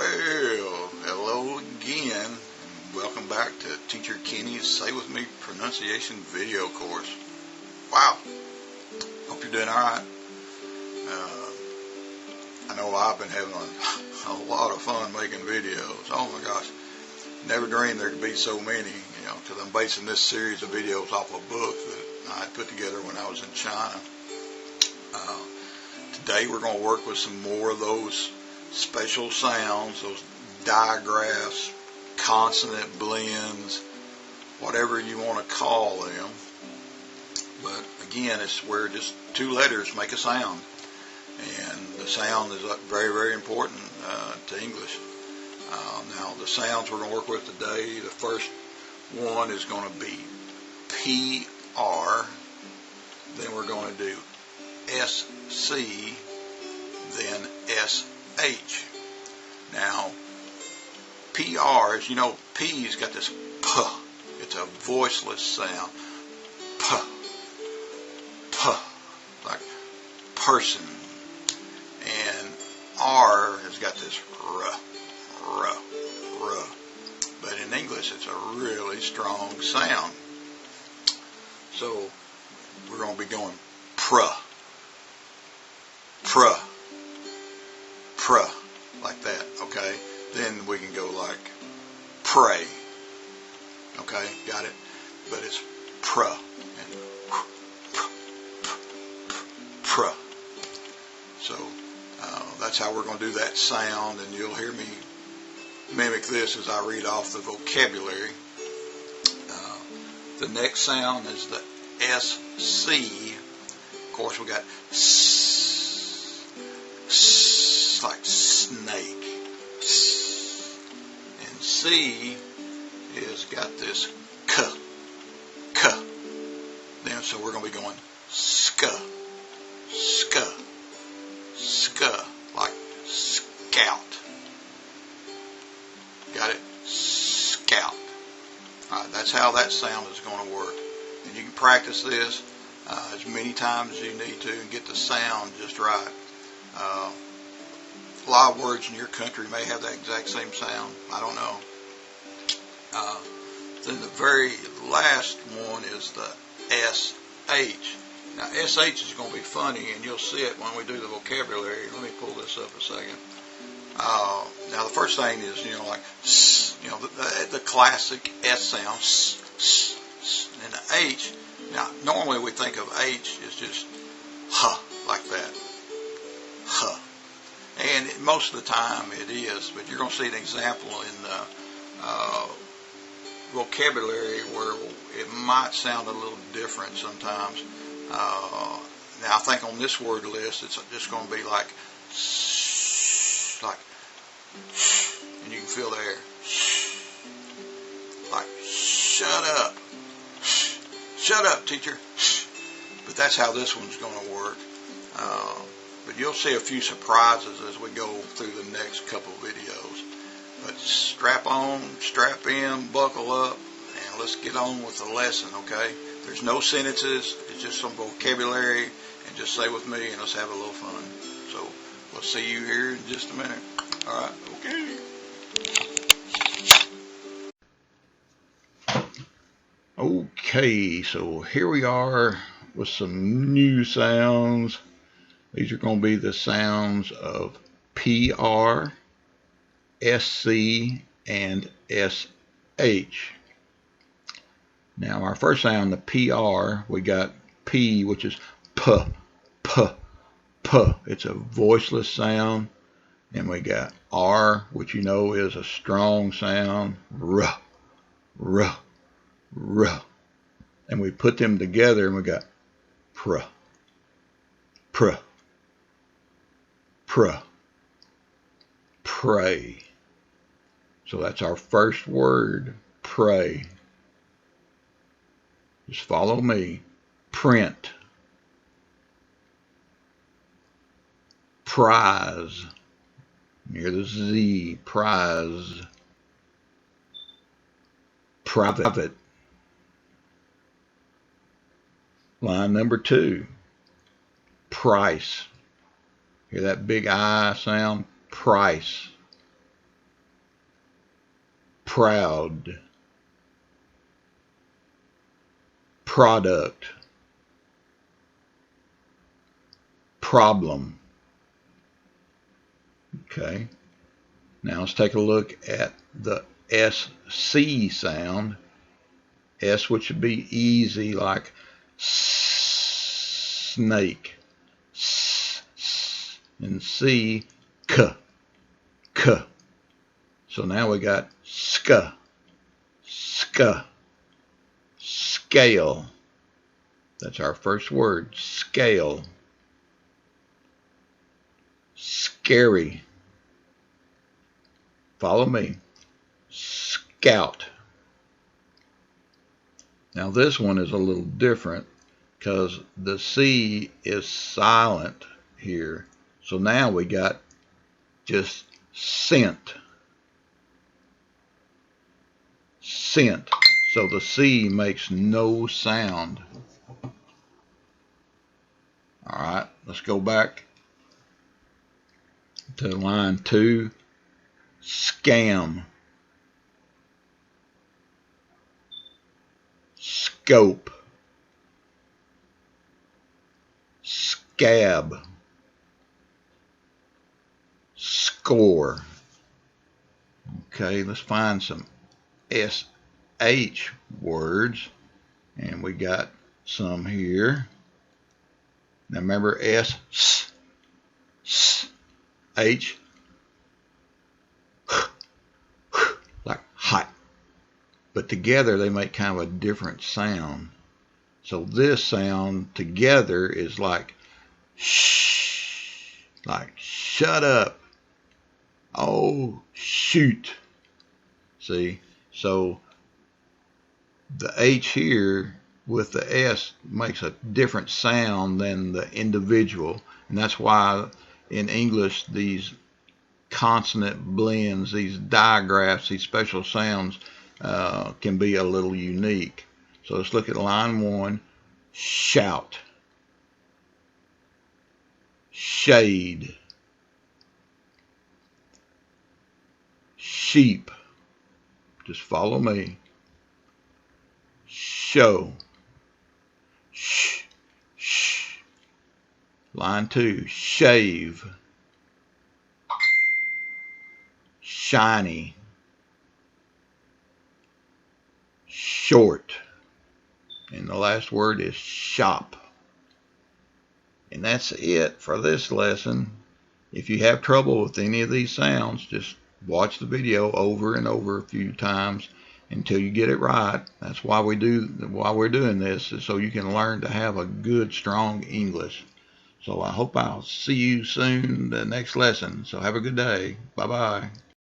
Well, hello again, and welcome back to Teacher Kenny's Say With Me Pronunciation video course. Wow, hope you're doing alright. I know I've been having a lot of fun making videos. Oh my gosh, never dreamed there could be so many, because I'm basing this series of videos off a book that I put together when I was in China. Today we're going to work with some more of those special sounds, those digraphs, consonant blends, whatever you want to call them. But again, it's where just two letters make a sound. And the sound is very, very important to English. Now, the sounds we're going to work with today, the first one is going to be PR. Then we're going to do SC, then SH. Now, PR, as you know, P's got this P. It's a voiceless sound. P. P. Like person. And R has got this R. R. R. But in English, it's a really strong sound. So, we're going to be going pr. Pr. Pr. Like that, okay? Then we can go like pray. Okay, got it? But it's pr. And pr. So, that's how we're going to do that sound, and you'll hear me mimic this as I read off the vocabulary. The next sound is the SC. Of course, we got S, like snake. And C is got this K. Then, so we're going to be going sk, like scout. Got it? Scout. Alright, that's how that sound is going to work. And you can practice this as many times as you need to and get the sound just right. A lot of words in your country may have that exact same sound. I don't know. Then the very last one is the SH. Now, SH is going to be funny, and you'll see it when we do the vocabulary. Let me pull this up a second. Now, the first thing is, like, the classic S sound, and the H. Now, normally we think of H as just like that, and most of the time it is, but you're going to see an example in the vocabulary where it might sound a little different sometimes. Now, I think on this word list, it's just going to be like, and you can feel the air, like, shut up, teacher. But that's how this one's going to work. But you'll see a few surprises as we go through the next couple videos. But strap on, strap in, buckle up, and let's get on with the lesson, okay? There's no sentences, it's just some vocabulary, and just say with me, and let's have a little fun. So, we'll see you here in just a minute. Alright, okay. Okay, so here we are with some new sounds. These are going to be the sounds of PR, SC, and SH. Now, our first sound, the PR, we got P, which is P. It's a voiceless sound. And we got R, which you know is a strong sound. R. And we put them together and we got pr. Pray. So that's our first word, pray. Just follow me. Print. Prize. Near the Z. Prize. Private. Line number 2. Price. Hear that big I sound? Price. proud, product, problem. Okay, now let's take a look at the SC sound. S, which would be easy, like snake, and C, k. So now we got ska, scale. That's our first word, scale. Scary. Follow me. Scout. Now this one is a little different because the C is silent here. So now we got just scent. Scent. So the C makes no sound. All right, let's go back to line 2. Scam. Scope. Scab. Score. Okay, let's find some SH words, and we got some here. Now remember S, H, like hot, but together they make kind of a different sound. So this sound together is like shh, like shut up, oh shoot. See, so the H here with the S makes a different sound than the individual, and that's why in English these consonant blends, these digraphs, these special sounds can be a little unique. So let's look at line 1. Shout, shade, sheep. Just follow me. Show. Shh, shh. Line 2. Shave. Shiny. Short. And the last word is shop. And that's it for this lesson. If you have trouble with any of these sounds, just watch the video over and over a few times until you get it right. That's why we're doing this, is so you can learn to have a good, strong English. So I hope I'll see you soon the next lesson. So have a good day. Bye-bye.